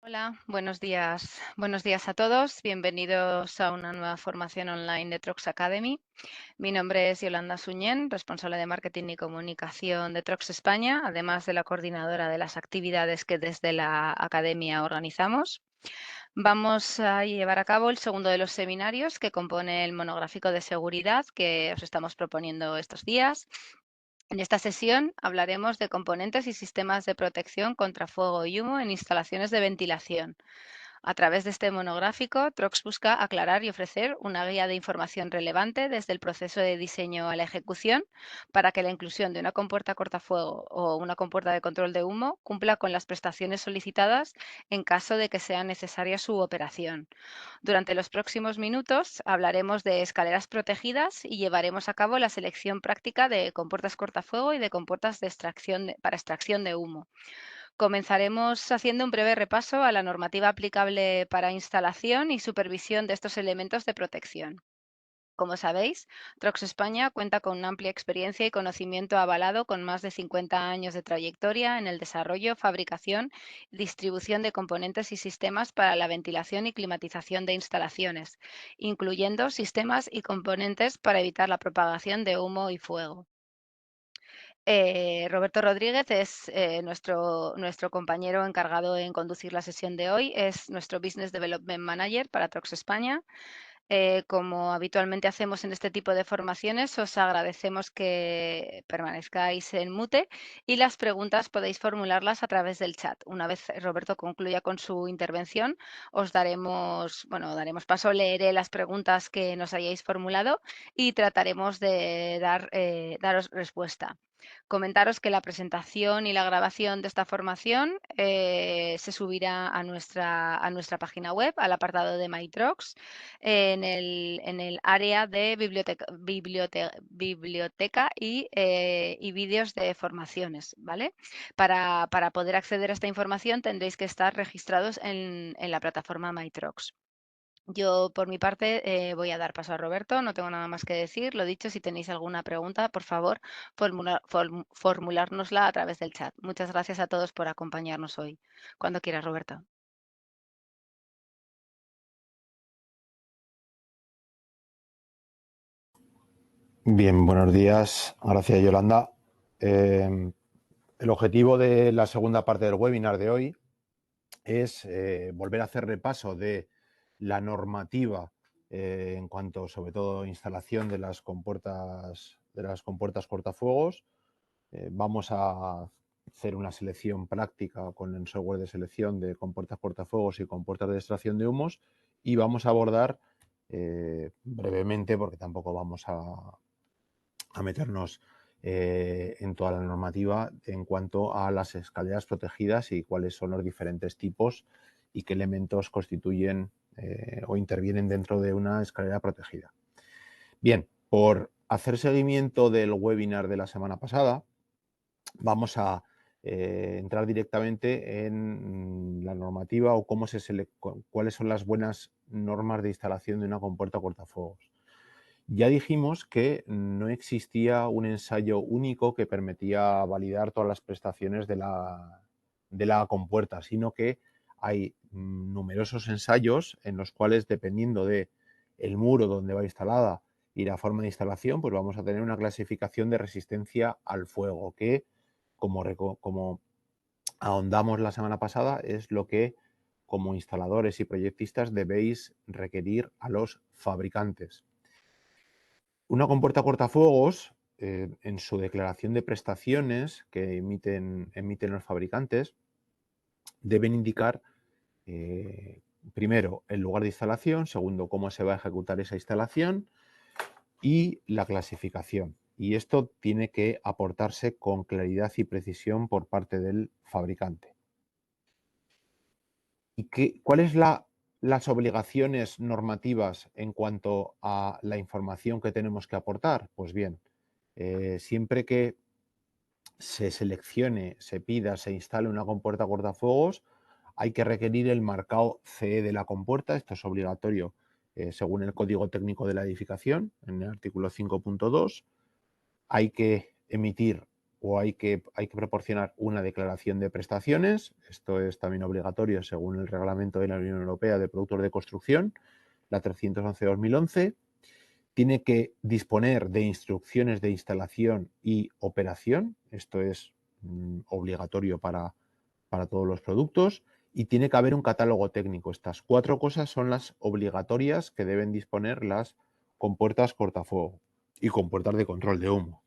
Hola, buenos días. Buenos días a todos. Bienvenidos a una nueva formación online de Trox Academy. Mi nombre es Yolanda Suñén, responsable de marketing y comunicación de Trox España, además de la coordinadora de las actividades que desde la academia organizamos. Vamos a llevar a cabo el segundo de los seminarios que compone el monográfico de seguridad que os estamos proponiendo estos días. En esta sesión hablaremos de componentes y sistemas de protección contra fuego y humo en instalaciones de ventilación. A través de este monográfico, Trox busca aclarar y ofrecer una guía de información relevante desde el proceso de diseño a la ejecución para que la inclusión de una compuerta cortafuego o una compuerta de control de humo cumpla con las prestaciones solicitadas en caso de que sea necesaria su operación. Durante los próximos minutos hablaremos de escaleras protegidas y llevaremos a cabo la selección práctica de compuertas cortafuego y de compuertas de para extracción de humo. Comenzaremos haciendo un breve repaso a la normativa aplicable para instalación y supervisión de estos elementos de protección. Como sabéis, Trox España cuenta con una amplia experiencia y conocimiento avalado con más de 50 años de trayectoria en el desarrollo, fabricación y distribución de componentes y sistemas para la ventilación y climatización de instalaciones, incluyendo sistemas y componentes para evitar la propagación de humo y fuego. Roberto Rodríguez es nuestro compañero encargado en conducir la sesión de hoy. Es nuestro Business Development Manager para Trox España. Como habitualmente hacemos en este tipo de formaciones, os agradecemos que permanezcáis en mute y las preguntas podéis formularlas a través del chat. Una vez Roberto concluya con su intervención, daremos paso, leeré las preguntas que nos hayáis formulado y trataremos de daros respuesta. Comentaros que la presentación y la grabación de esta formación se subirá a nuestra página web, al apartado de MyTrox, en el área de biblioteca y vídeos de formaciones, ¿vale? Para poder acceder a esta información tendréis que estar registrados en la plataforma MyTrox. Yo, por mi parte, voy a dar paso a Roberto, no tengo nada más que decir. Lo dicho, si tenéis alguna pregunta, por favor, formulárnosla a través del chat. Muchas gracias a todos por acompañarnos hoy. Cuando quieras, Roberto. Bien, buenos días. Gracias, Yolanda. El objetivo de la segunda parte del webinar de hoy es volver a hacer repaso de la normativa en cuanto, sobre todo, instalación de las compuertas cortafuegos. Vamos a hacer una selección práctica con el software de selección de compuertas cortafuegos y compuertas de extracción de humos y vamos a abordar brevemente, porque tampoco vamos a meternos en toda la normativa en cuanto a las escaleras protegidas y cuáles son los diferentes tipos y qué elementos constituyen o intervienen dentro de una escalera protegida. Bien, por hacer seguimiento del webinar de la semana pasada, vamos a entrar directamente en la normativa o cuáles son las buenas normas de instalación de una compuerta cortafuegos. Ya dijimos que no existía un ensayo único que permitía validar todas las prestaciones de la compuerta, sino que hay numerosos ensayos en los cuales, dependiendo de el muro donde va instalada y la forma de instalación, pues vamos a tener una clasificación de resistencia al fuego, que, como ahondamos la semana pasada, es lo que como instaladores y proyectistas debéis requerir a los fabricantes. Una compuerta cortafuegos, en su declaración de prestaciones que emiten los fabricantes, deben indicar, primero, el lugar de instalación, segundo, cómo se va a ejecutar esa instalación y la clasificación. Y esto tiene que aportarse con claridad y precisión por parte del fabricante. ¿Y cuáles las obligaciones normativas en cuanto a la información que tenemos que aportar? Pues bien, siempre que se seleccione, se pida, se instale una compuerta cortafuegos, hay que requerir el marcado CE de la compuerta. Esto es obligatorio según el Código Técnico de la Edificación, en el artículo 5.2. Hay que emitir o hay que proporcionar una declaración de prestaciones. Esto es también obligatorio según el reglamento de la Unión Europea de Productos de Construcción, la 311/2011. Tiene que disponer de instrucciones de instalación y operación. Esto es obligatorio para todos los productos. Y tiene que haber un catálogo técnico. Estas 4 cosas son las obligatorias que deben disponer las compuertas cortafuego y compuertas de control de humo.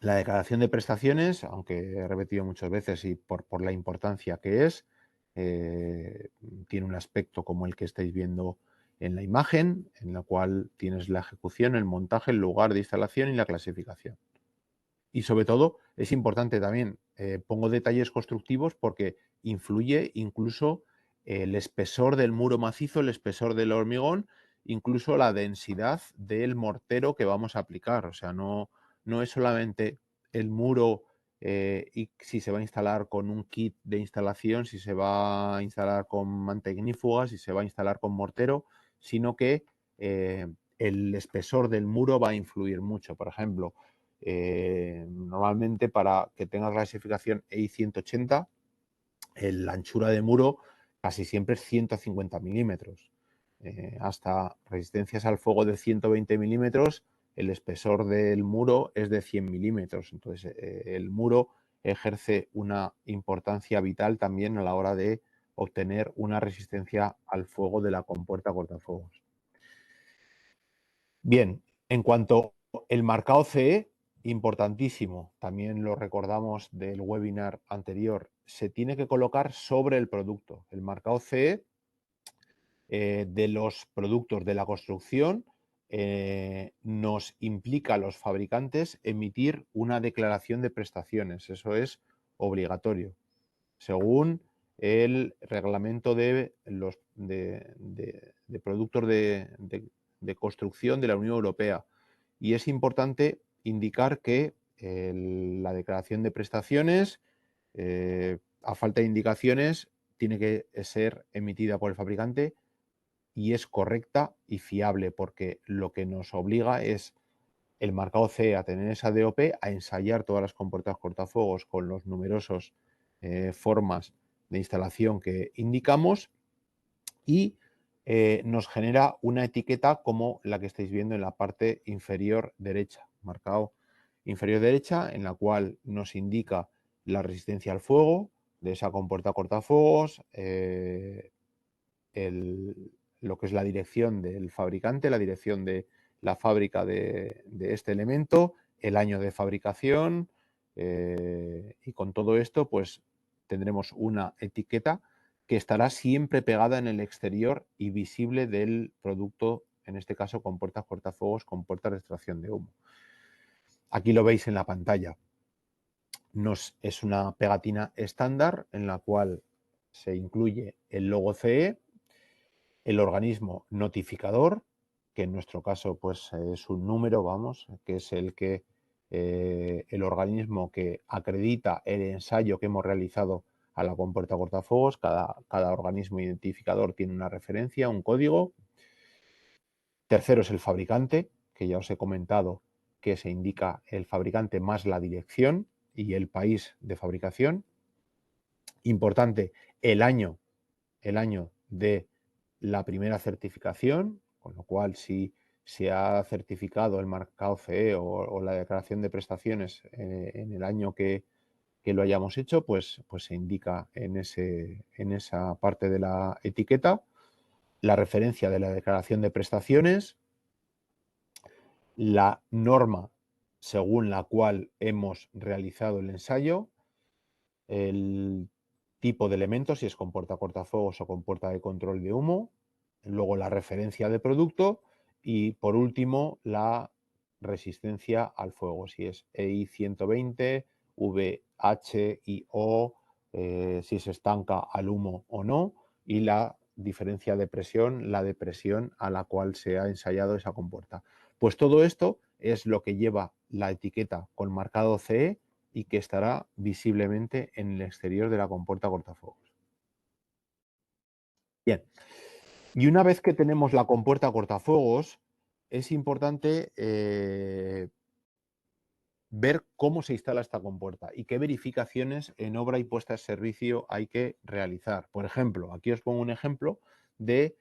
La declaración de prestaciones, aunque he repetido muchas veces y por la importancia que es, tiene un aspecto como el que estáis viendo en la imagen, en la cual tienes la ejecución, el montaje, el lugar de instalación y la clasificación. Y sobre todo, es importante también, pongo detalles constructivos porque influye incluso el espesor del muro macizo, el espesor del hormigón, incluso la densidad del mortero que vamos a aplicar. O sea, no es solamente el muro y si se va a instalar con un kit de instalación, si se va a instalar con manta ignífuga, si se va a instalar con mortero, sino que el espesor del muro va a influir mucho. Por ejemplo, normalmente para que tengas la clasificación EI 180, la anchura de muro casi siempre es 150 milímetros. Hasta resistencias al fuego de 120 milímetros, el espesor del muro es de 100 milímetros. Entonces, el muro ejerce una importancia vital también a la hora de obtener una resistencia al fuego de la compuerta cortafuegos. Bien, en cuanto al marcado CE, importantísimo, también lo recordamos del webinar anterior, se tiene que colocar sobre el producto. El marcado CE de los productos de la construcción nos implica a los fabricantes emitir una declaración de prestaciones. Eso es obligatorio, según el reglamento de productos de construcción de la Unión Europea. Y es importante indicar que la declaración de prestaciones, a falta de indicaciones, tiene que ser emitida por el fabricante y es correcta y fiable, porque lo que nos obliga es el marcado CE a tener esa DOP, a ensayar todas las compuertas cortafuegos con los numerosos formas de instalación que indicamos y nos genera una etiqueta como la que estáis viendo en la parte inferior derecha, marcado inferior derecha, en la cual nos indica la resistencia al fuego de esa compuerta cortafuegos, lo que es la dirección del fabricante, la dirección de la fábrica de este elemento, el año de fabricación y con todo esto pues tendremos una etiqueta que estará siempre pegada en el exterior y visible del producto, en este caso con puertas cortafuegos, con puertas de extracción de humo. Aquí lo veis en la pantalla. Es una pegatina estándar en la cual se incluye el logo CE, el organismo notificador, que en nuestro caso pues es un número, vamos, que es el organismo que acredita el ensayo que hemos realizado a la compuerta cortafuegos. Cada organismo identificador tiene una referencia, un código. Tercero es el fabricante, que ya os he comentado que se indica el fabricante más la dirección y el país de fabricación. Importante, el año de la primera certificación, con lo cual si se ha certificado el marcado CE o la declaración de prestaciones en el año que lo hayamos hecho, pues se indica en esa parte de la etiqueta la referencia de la declaración de prestaciones, la norma según la cual hemos realizado el ensayo, el tipo de elementos, si es compuerta cortafuegos o compuerta de control de humo, luego la referencia de producto y por último la resistencia al fuego, si es EI 120, VHIO, si se estanca al humo o no, y la diferencia de presión, la de presión a la cual se ha ensayado esa compuerta. Pues todo esto es lo que lleva la etiqueta con marcado CE y que estará visiblemente en el exterior de la compuerta cortafuegos. Bien, y una vez que tenemos la compuerta cortafuegos, es importante ver cómo se instala esta compuerta y qué verificaciones en obra y puesta en servicio hay que realizar. Por ejemplo, aquí os pongo un ejemplo de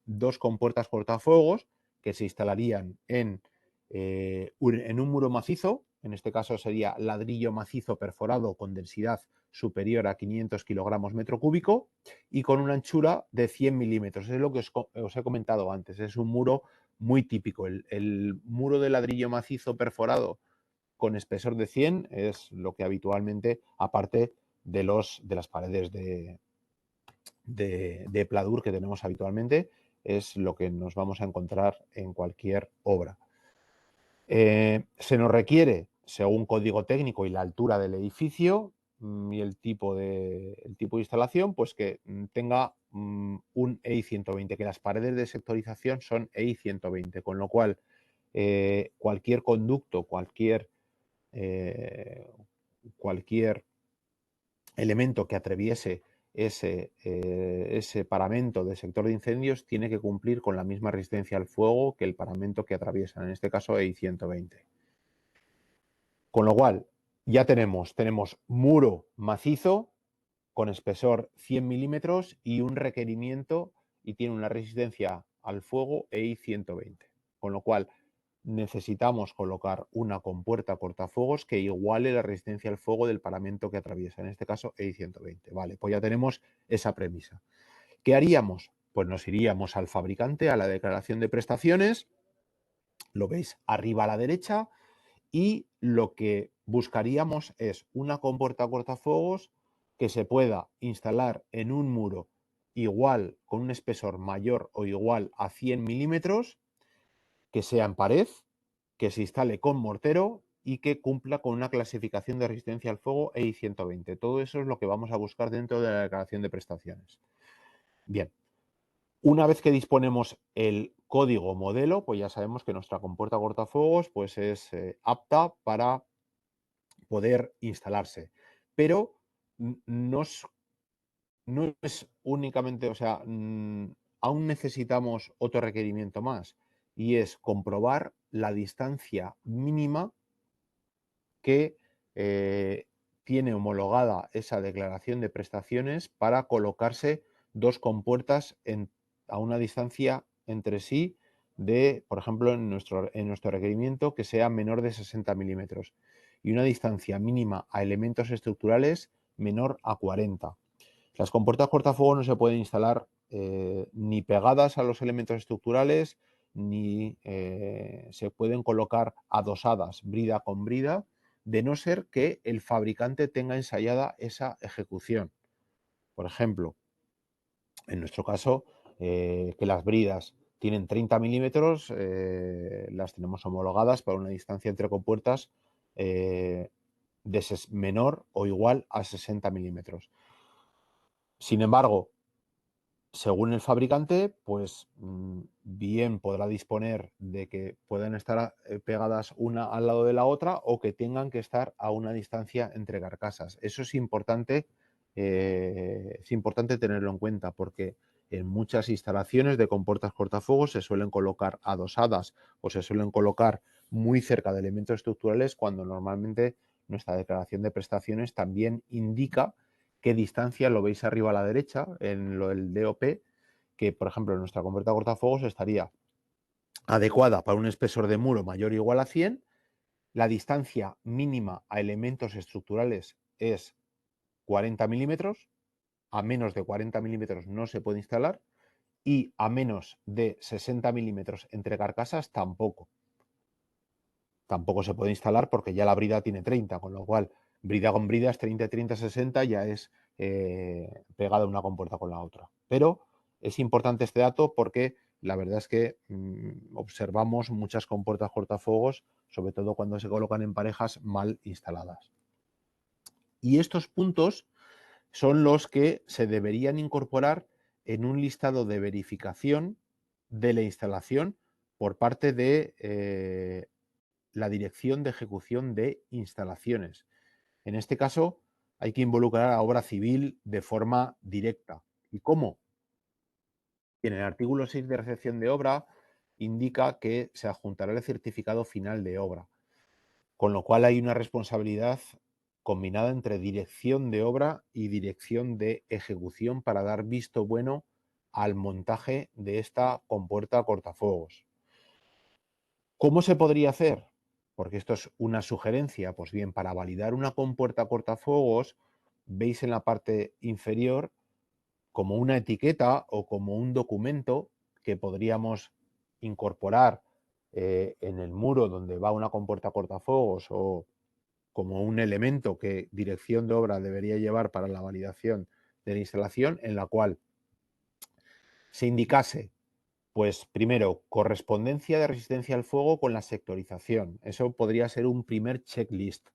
dos compuertas cortafuegos que se instalarían en un muro macizo. En este caso sería ladrillo macizo perforado con densidad superior a 500 kilogramos metro cúbico y con una anchura de 100 milímetros. Es lo que os he comentado antes. Es un muro muy típico. El muro de ladrillo macizo perforado con espesor de 100 es lo que habitualmente, aparte de las paredes de pladur que tenemos habitualmente, es lo que nos vamos a encontrar en cualquier obra. Se nos requiere, según código técnico y la altura del edificio y el tipo de instalación, pues que tenga un EI 120, que las paredes de sectorización son EI 120, con lo cual cualquier conducto, cualquier elemento que atraviese ese paramento del sector de incendios tiene que cumplir con la misma resistencia al fuego que el paramento que atraviesa, en este caso EI 120. Con lo cual, ya tenemos muro macizo con espesor 100 milímetros y un requerimiento y tiene una resistencia al fuego EI 120. Con lo cual, necesitamos colocar una compuerta cortafuegos que iguale la resistencia al fuego del paramento que atraviesa, en este caso EI 120. Vale, pues ya tenemos esa premisa. ¿Qué haríamos? Pues nos iríamos al fabricante, a la declaración de prestaciones, lo veis arriba a la derecha, y lo que buscaríamos es una compuerta cortafuegos que se pueda instalar en un muro igual, con un espesor mayor o igual a 100 milímetros, que sea en pared, que se instale con mortero y que cumpla con una clasificación de resistencia al fuego EI 120. Todo eso es lo que vamos a buscar dentro de la declaración de prestaciones. Bien, una vez que disponemos el código modelo, pues ya sabemos que nuestra compuerta cortafuegos pues es apta para poder instalarse. Pero no es únicamente, o sea, aún necesitamos otro requerimiento más, y es comprobar la distancia mínima que tiene homologada esa declaración de prestaciones para colocarse dos compuertas a una distancia entre sí de, por ejemplo, en nuestro requerimiento, que sea menor de 60 milímetros y una distancia mínima a elementos estructurales menor a 40. Las compuertas cortafuegos no se pueden instalar ni pegadas a los elementos estructurales, ni se pueden colocar adosadas brida con brida, de no ser que el fabricante tenga ensayada esa ejecución. Por ejemplo, en nuestro caso, que las bridas tienen 30 milímetros, las tenemos homologadas para una distancia entre compuertas menor o igual a 60 milímetros. Sin embargo, según el fabricante, pues bien podrá disponer de que puedan estar pegadas una al lado de la otra o que tengan que estar a una distancia entre carcasas. Eso es importante tenerlo en cuenta, porque en muchas instalaciones de compuertas cortafuegos se suelen colocar adosadas o se suelen colocar muy cerca de elementos estructurales, cuando normalmente nuestra declaración de prestaciones también indica qué distancia, lo veis arriba a la derecha, en lo del DOP, que por ejemplo nuestra compuerta cortafuegos estaría adecuada para un espesor de muro mayor o igual a 100, la distancia mínima a elementos estructurales es 40 milímetros, a menos de 40 milímetros no se puede instalar y a menos de 60 milímetros entre carcasas tampoco. Tampoco se puede instalar porque ya la brida tiene 30, con lo cual brida con brida es 30, 30, 60, ya es pegada una compuerta con la otra. Pero es importante este dato porque la verdad es que observamos muchas compuertas cortafuegos, sobre todo cuando se colocan en parejas mal instaladas. Y estos puntos son los que se deberían incorporar en un listado de verificación de la instalación por parte de la Dirección de Ejecución de Instalaciones. En este caso, hay que involucrar a obra civil de forma directa. ¿Y cómo? En el artículo 6 de recepción de obra indica que se adjuntará el certificado final de obra. con lo cual hay una responsabilidad combinada entre dirección de obra y dirección de ejecución para dar visto bueno al montaje de esta compuerta cortafuegos. ¿Cómo se podría hacer? Porque esto es una sugerencia. Pues bien, para validar una compuerta cortafuegos, veis en la parte inferior como una etiqueta o como un documento que podríamos incorporar en el muro donde va una compuerta cortafuegos, o como un elemento que dirección de obra debería llevar para la validación de la instalación, en la cual se indicase, pues primero, correspondencia de resistencia al fuego con la sectorización. Eso podría ser un primer checklist,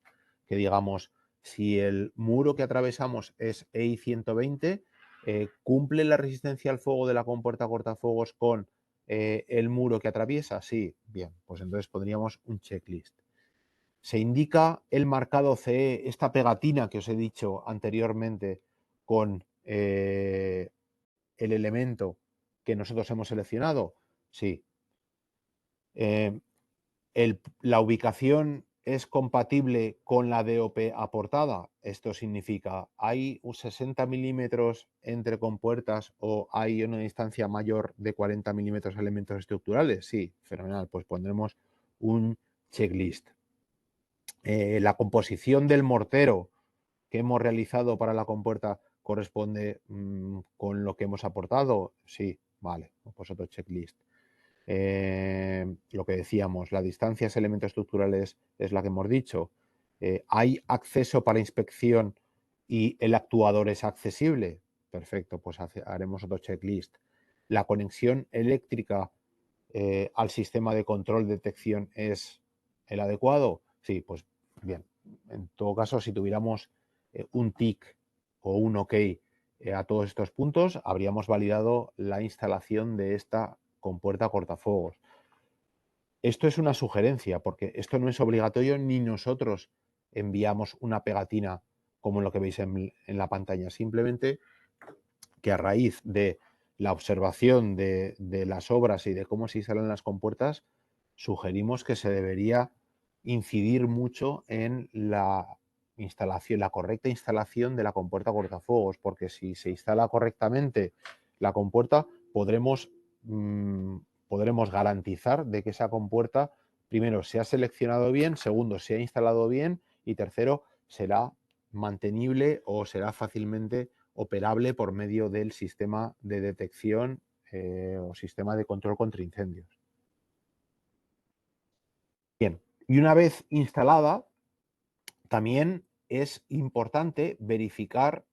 que digamos, si el muro que atravesamos es EI 120, ¿cumple la resistencia al fuego de la compuerta cortafuegos con el muro que atraviesa? Sí, bien, pues entonces pondríamos un checklist. Se indica el marcado CE, esta pegatina que os he dicho anteriormente, con el elemento que nosotros hemos seleccionado. Sí. La ubicación es compatible con la DOP aportada. Esto significa, ¿hay un 60 milímetros entre compuertas o hay una distancia mayor de 40 milímetros a elementos estructurales? Sí, fenomenal. Pues pondremos un checklist. La composición del mortero que hemos realizado para la compuerta corresponde con lo que hemos aportado. Sí, vale, pues otro checklist. Lo que decíamos, la distancia a elementos estructurales es la que hemos dicho. ¿Hay acceso para inspección y el actuador es accesible? Perfecto, pues haremos otro checklist. La conexión eléctrica al sistema de control de detección es el adecuado. Sí, pues bien. En todo caso, si tuviéramos un TIC o un OK a todos estos puntos, habríamos validado la instalación de esta compuerta cortafuegos. Esto es una sugerencia, porque esto no es obligatorio, ni nosotros enviamos una pegatina como lo que veis en la pantalla. Simplemente que a raíz de la observación de las obras y de cómo se instalan las compuertas, sugerimos que se debería incidir mucho en la instalación, la correcta instalación de la compuerta cortafuegos, porque si se instala correctamente la compuerta, podremos garantizar de que esa compuerta, primero, se ha seleccionado bien, segundo, se ha instalado bien y tercero, será mantenible o será fácilmente operable por medio del sistema de detección o sistema de control contra incendios. Bien, y una vez instalada, también es importante verificar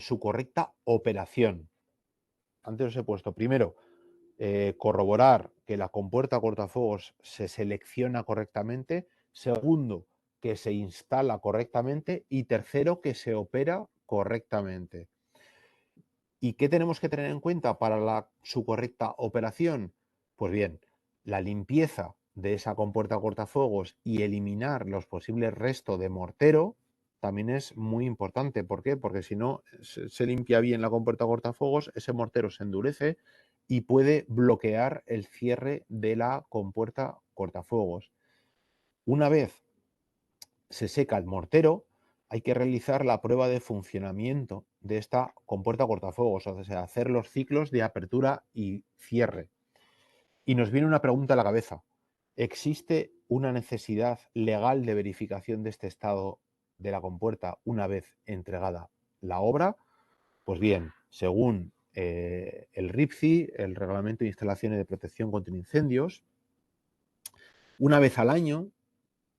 su correcta operación. Antes os he puesto, primero, corroborar que la compuerta cortafuegos se selecciona correctamente. Segundo, que se instala correctamente. Y tercero, que se opera correctamente. ¿Y qué tenemos que tener en cuenta para su correcta operación? Pues bien, la limpieza de esa compuerta cortafuegos y eliminar los posibles restos de mortero también es muy importante. ¿Por qué? Porque si no se limpia bien la compuerta cortafuegos, ese mortero se endurece y puede bloquear el cierre de la compuerta cortafuegos. Una vez se seca el mortero, hay que realizar la prueba de funcionamiento de esta compuerta cortafuegos, o sea, hacer los ciclos de apertura y cierre. Y nos viene una pregunta a la cabeza. ¿Existe una necesidad legal de verificación de este estado de la compuerta una vez entregada la obra? Pues bien, según el RIPCI, el Reglamento de Instalaciones de Protección contra Incendios, una vez al año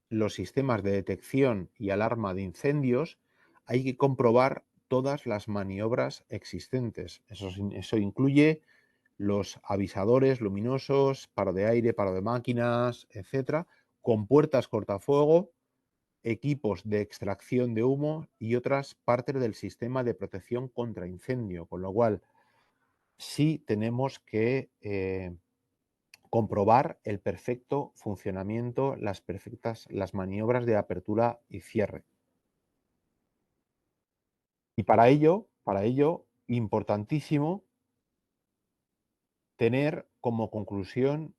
los sistemas de detección y alarma de incendios hay que comprobar todas las maniobras existentes. Eso incluye los avisadores luminosos, paro de aire, paro de máquinas, etcétera, compuertas cortafuego, equipos de extracción de humo y otras partes del sistema de protección contra incendio, con lo cual sí tenemos que comprobar el perfecto funcionamiento, las maniobras de apertura y cierre. Y para ello, importantísimo tener como conclusión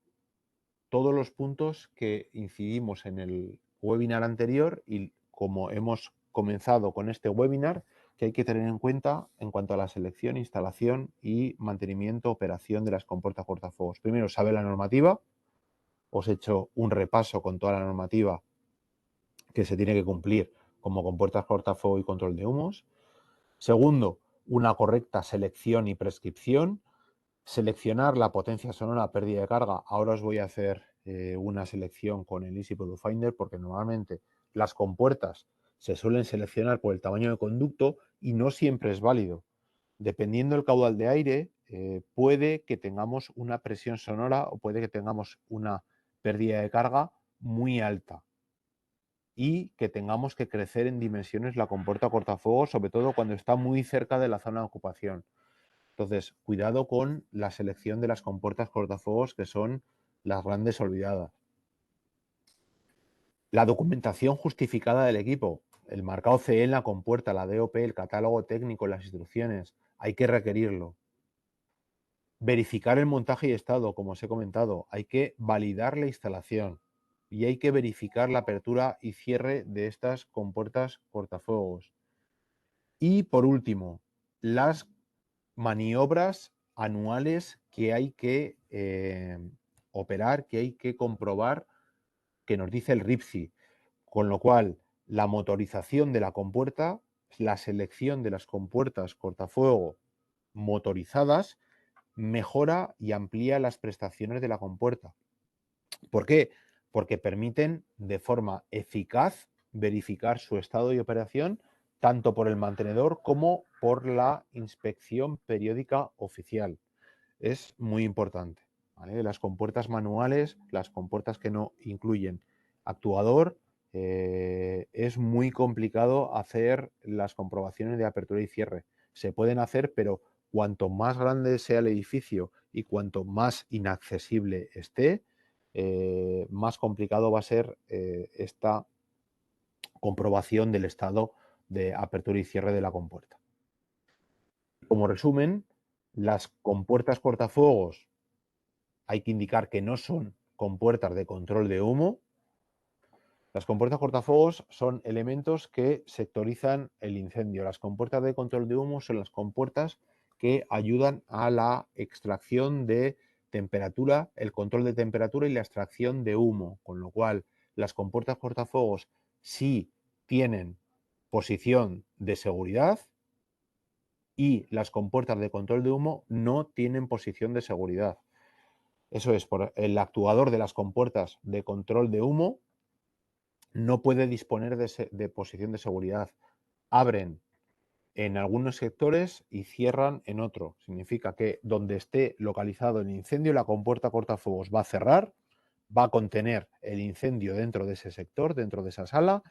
todos los puntos que incidimos en el webinar anterior y como hemos comenzado con este webinar, que hay que tener en cuenta en cuanto a la selección, instalación y mantenimiento, operación de las compuertas cortafuegos. Primero, sabe la normativa. Os he hecho un repaso con toda la normativa que se tiene que cumplir como compuertas cortafuego y control de humos. Segundo, una correcta selección y prescripción. Seleccionar la potencia sonora, pérdida de carga. Ahora os voy a hacer una selección con el Easy Product Finder porque normalmente las compuertas se suelen seleccionar por el tamaño de conducto y no siempre es válido. Dependiendo del caudal de aire, puede que tengamos una presión sonora o puede que tengamos una pérdida de carga muy alta y que tengamos que crecer en dimensiones la compuerta cortafuegos, sobre todo cuando está muy cerca de la zona de ocupación. Entonces, cuidado con la selección de las compuertas cortafuegos, que son las grandes olvidadas. La documentación justificada del equipo, el marcado CE en la compuerta, la DOP, el catálogo técnico, las instrucciones, hay que requerirlo. Verificar el montaje y estado, como os he comentado, hay que validar la instalación y hay que verificar la apertura y cierre de estas compuertas cortafuegos. Y por último, las maniobras anuales que hay que operar, que hay que comprobar, que nos dice el RIPSI, con lo cual la motorización de la compuerta, la selección de las compuertas cortafuego motorizadas, mejora y amplía las prestaciones de la compuerta. ¿Por qué? Porque permiten de forma eficaz verificar su estado y operación tanto por el mantenedor como por la inspección periódica oficial. Es muy importante, ¿vale? Las compuertas manuales, las compuertas que no incluyen actuador, es muy complicado hacer las comprobaciones de apertura y cierre. Se pueden hacer, pero cuanto más grande sea el edificio y cuanto más inaccesible esté, más complicado va a ser esta comprobación del estado de apertura y cierre de la compuerta. Como resumen, las compuertas cortafuegos hay que indicar que no son compuertas de control de humo. Las compuertas cortafuegos son elementos que sectorizan el incendio. Las compuertas de control de humo son las compuertas que ayudan a la extracción de temperatura, el control de temperatura y la extracción de humo, con lo cual las compuertas cortafuegos sí tienen posición de seguridad y las compuertas de control de humo no tienen posición de seguridad. Eso es, por el actuador de las compuertas de control de humo no puede disponer de posición de seguridad. Abren en algunos sectores y cierran en otro. Significa que donde esté localizado el incendio, la compuerta cortafuegos va a cerrar, va a contener el incendio dentro de ese sector, dentro de esa sala,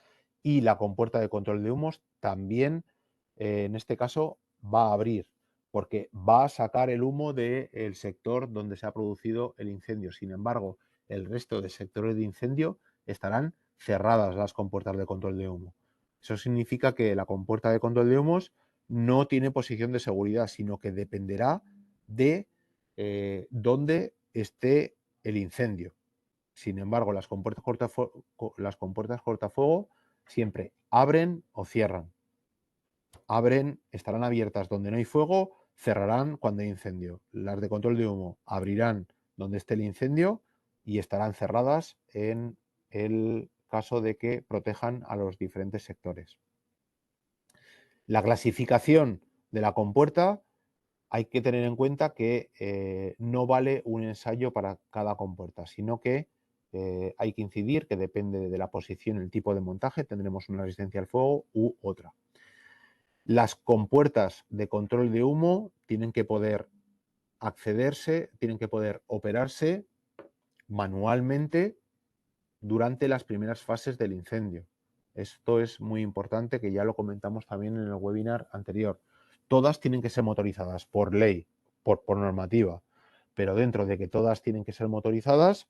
y la compuerta de control de humos también, en este caso, va a abrir, porque va a sacar el humo del sector donde se ha producido el incendio. Sin embargo, el resto de sectores de incendio estarán cerradas las compuertas de control de humo. Eso significa que la compuerta de control de humos no tiene posición de seguridad, sino que dependerá de dónde esté el incendio. Sin embargo, las compuertas cortafuego siempre abren o cierran. Abren, estarán abiertas donde no hay fuego, cerrarán cuando hay incendio. Las de control de humo abrirán donde esté el incendio y estarán cerradas en el caso de que protejan a los diferentes sectores. La clasificación de la compuerta, hay que tener en cuenta que no vale un ensayo para cada compuerta, sino que hay que incidir que depende de la posición, el tipo de montaje, tendremos una resistencia al fuego u otra. Las compuertas de control de humo tienen que poder accederse, tienen que poder operarse manualmente durante las primeras fases del incendio. Esto es muy importante, que ya lo comentamos también en el webinar anterior. Todas tienen que ser motorizadas por ley, por normativa, pero dentro de que todas tienen que ser motorizadas,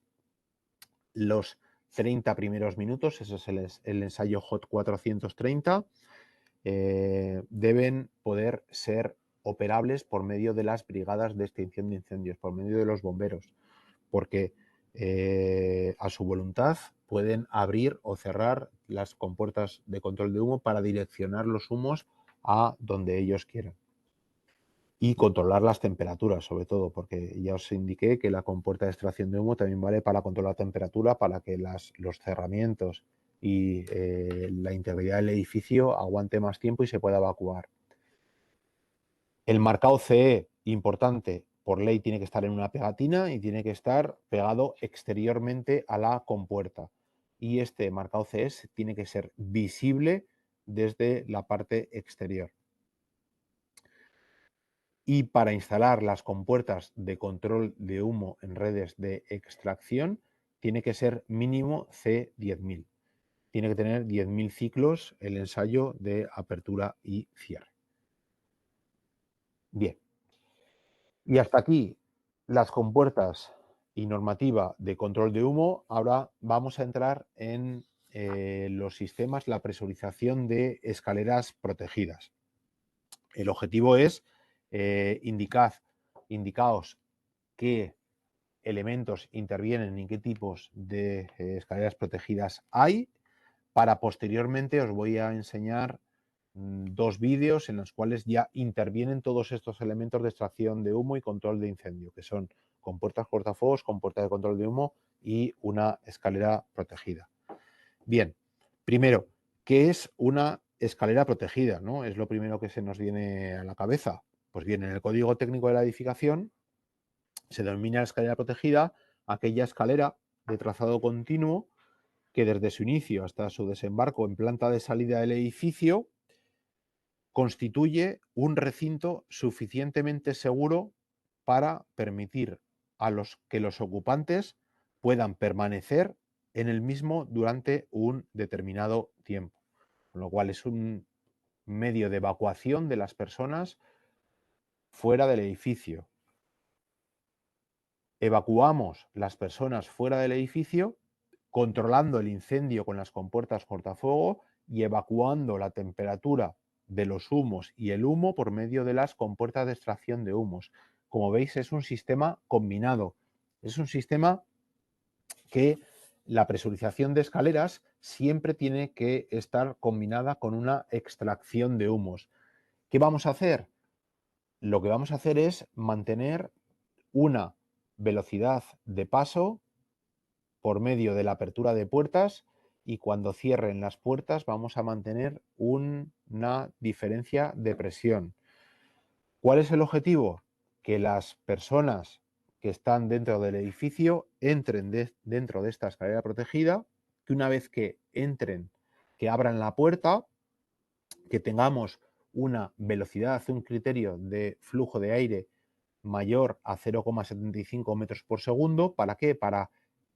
los 30 primeros minutos, ese es el ensayo HOT 430, deben poder ser operables por medio de las brigadas de extinción de incendios, por medio de los bomberos, porque a su voluntad pueden abrir o cerrar las compuertas de control de humo para direccionar los humos a donde ellos quieran. Y controlar las temperaturas, sobre todo, porque ya os indiqué que la compuerta de extracción de humo también vale para controlar la temperatura, para que los cerramientos y la integridad del edificio aguante más tiempo y se pueda evacuar. El marcado CE, importante, por ley tiene que estar en una pegatina y tiene que estar pegado exteriormente a la compuerta. Y este marcado CE tiene que ser visible desde la parte exterior. Y para instalar las compuertas de control de humo en redes de extracción, tiene que ser mínimo C10.000. Tiene que tener 10.000 ciclos el ensayo de apertura y cierre. Bien. Y hasta aquí las compuertas y normativa de control de humo. Ahora vamos a entrar en los sistemas, la presurización de escaleras protegidas. El objetivo es indicaos qué elementos intervienen y qué tipos de escaleras protegidas hay. Para posteriormente os voy a enseñar dos vídeos en los cuales ya intervienen todos estos elementos de extracción de humo y control de incendio, que son compuertas cortafuegos, compuertas de control de humo y una escalera protegida. Bien, primero, ¿qué es una escalera protegida? ¿No? Es lo primero que se nos viene a la cabeza. Pues bien, en el Código Técnico de la Edificación se denomina escalera protegida aquella escalera de trazado continuo que desde su inicio hasta su desembarco en planta de salida del edificio constituye un recinto suficientemente seguro para permitir a que los ocupantes puedan permanecer en el mismo durante un determinado tiempo. Con lo cual es un medio de evacuación de las personas fuera del edificio. Evacuamos las personas fuera del edificio controlando el incendio con las compuertas cortafuego y evacuando la temperatura de los humos y el humo por medio de las compuertas de extracción de humos. Como veis, es un sistema combinado. Es un sistema que la presurización de escaleras siempre tiene que estar combinada con una extracción de humos. ¿Qué vamos a hacer? Lo que vamos a hacer es mantener una velocidad de paso por medio de la apertura de puertas y cuando cierren las puertas vamos a mantener una diferencia de presión. ¿Cuál es el objetivo? Que las personas que están dentro del edificio entren dentro de esta escalera protegida, que una vez que entren, que abran la puerta, que tengamos una velocidad, un criterio de flujo de aire mayor a 0,75 metros por segundo. ¿Para qué? Para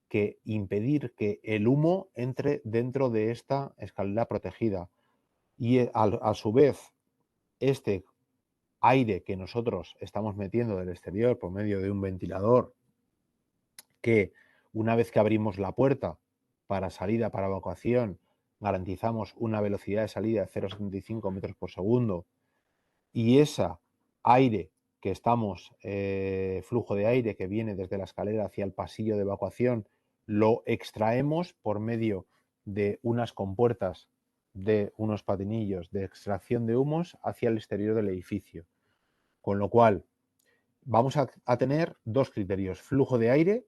que impedir que el humo entre dentro de esta escalera protegida. Y a su vez, este aire que nosotros estamos metiendo del exterior por medio de un ventilador, que una vez que abrimos la puerta para salida, para evacuación, garantizamos una velocidad de salida de 0,75 metros por segundo, y ese aire que estamos, flujo de aire que viene desde la escalera hacia el pasillo de evacuación, lo extraemos por medio de unas compuertas, de unos patinillos de extracción de humos hacia el exterior del edificio. Con lo cual, vamos a tener dos criterios: flujo de aire,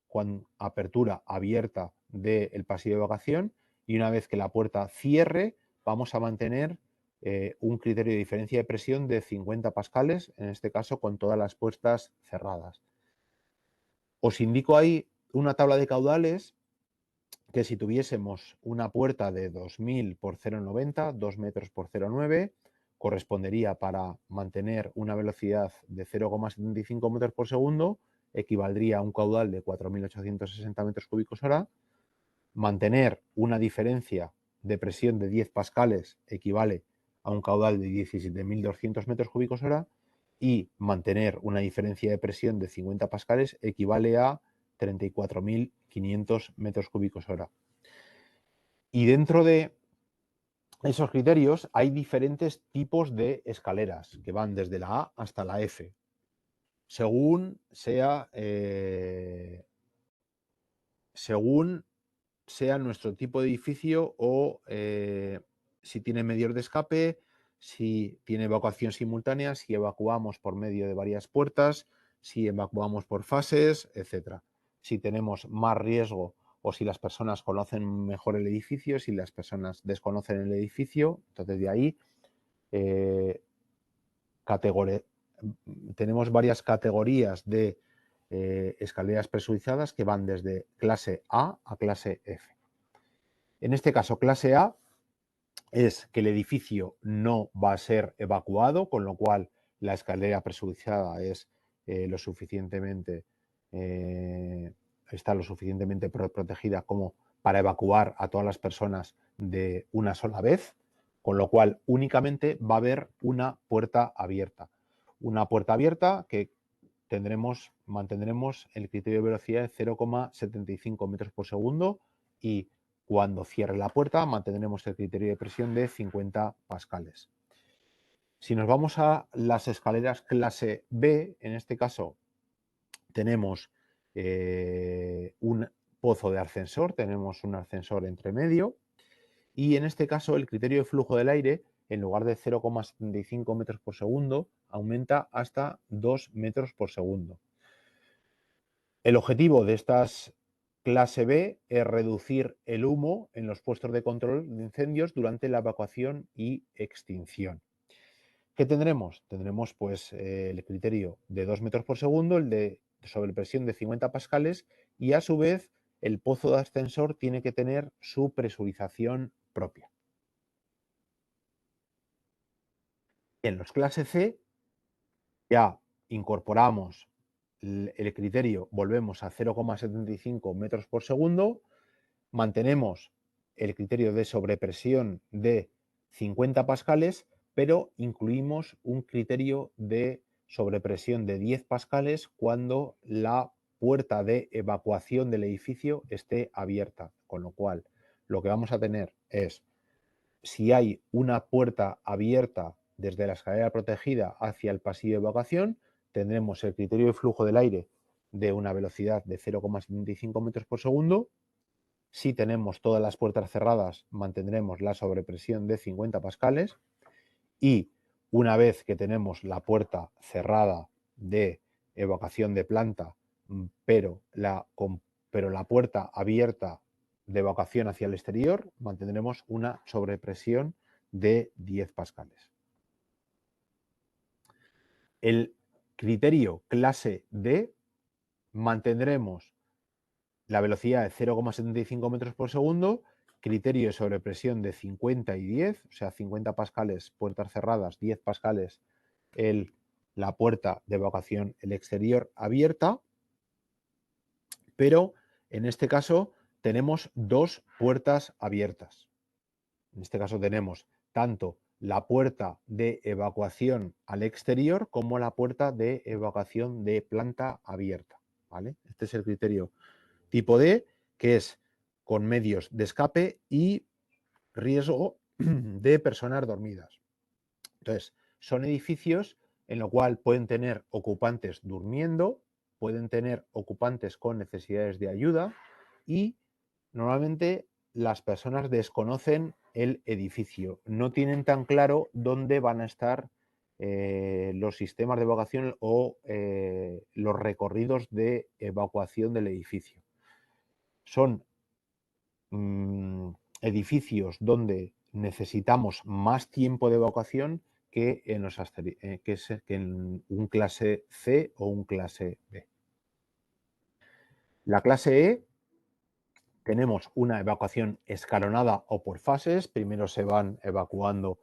con apertura abierta del pasillo de evacuación, y una vez que la puerta cierre, vamos a mantener un criterio de diferencia de presión de 50 pascales, en este caso con todas las puertas cerradas. Os indico ahí una tabla de caudales que si tuviésemos una puerta de 2000 por 0,90, 2 metros por 0,9, correspondería para mantener una velocidad de 0,75 metros por segundo, equivaldría a un caudal de 4.860 metros cúbicos hora. Mantener una diferencia de presión de 10 pascales equivale a un caudal de 17.200 metros cúbicos hora, y mantener una diferencia de presión de 50 pascales equivale a 34.500 metros cúbicos hora. Y dentro de esos criterios hay diferentes tipos de escaleras que van desde la A hasta la F, según sea nuestro tipo de edificio o si tiene medios de escape, si tiene evacuación simultánea, si evacuamos por medio de varias puertas, si evacuamos por fases, etcétera. Si tenemos más riesgo o si las personas conocen mejor el edificio, si las personas desconocen el edificio, entonces de ahí tenemos varias categorías de escaleras presurizadas que van desde clase A a clase F. En este caso, clase A es que el edificio no va a ser evacuado, con lo cual la escalera presurizada es lo suficientemente está lo suficientemente protegida como para evacuar a todas las personas de una sola vez, con lo cual únicamente va a haber una puerta abierta. Una puerta abierta que mantendremos el criterio de velocidad de 0,75 metros por segundo y cuando cierre la puerta mantendremos el criterio de presión de 50 pascales. Si nos vamos a las escaleras clase B, en este caso tenemos un pozo de ascensor, tenemos un ascensor entre medio y en este caso el criterio de flujo del aire en lugar de 0,75 metros por segundo aumenta hasta 2 metros por segundo. El objetivo de estas clase B es reducir el humo en los puestos de control de incendios durante la evacuación y extinción. ¿Qué tendremos? Tendremos pues el criterio de 2 metros por segundo, el de sobrepresión de 50 pascales y a su vez el pozo de ascensor tiene que tener su presurización propia. En los clase C ya incorporamos el criterio, volvemos a 0,75 metros por segundo, mantenemos el criterio de sobrepresión de 50 pascales, pero incluimos un criterio de sobrepresión de 10 pascales cuando la puerta de evacuación del edificio esté abierta, con lo cual lo que vamos a tener es, si hay una puerta abierta desde la escalera protegida hacia el pasillo de evacuación, tendremos el criterio de flujo del aire de una velocidad de 0,75 metros por segundo. Si tenemos todas las puertas cerradas, mantendremos la sobrepresión de 50 pascales y una vez que tenemos la puerta cerrada de evacuación de planta, pero la puerta abierta de evacuación hacia el exterior, mantendremos una sobrepresión de 10 pascales. El criterio clase D mantendremos la velocidad de 0,75 metros por segundo, criterio de sobrepresión de 50 y 10, o sea, 50 pascales puertas cerradas, 10 pascales la puerta de evacuación, el exterior abierta, pero en este caso tenemos dos puertas abiertas. En este caso tenemos tanto la puerta de evacuación al exterior como la puerta de evacuación de planta abierta, ¿vale? Este es el criterio tipo D, que es con medios de escape y riesgo de personas dormidas. Entonces, son edificios en lo cual pueden tener ocupantes durmiendo, pueden tener ocupantes con necesidades de ayuda y normalmente las personas desconocen el edificio, no tienen tan claro dónde van a estar los sistemas de evacuación o los recorridos de evacuación del edificio. Son edificios donde necesitamos más tiempo de evacuación que en un clase C o un clase B. La clase E tenemos una evacuación escalonada o por fases. Primero se van evacuando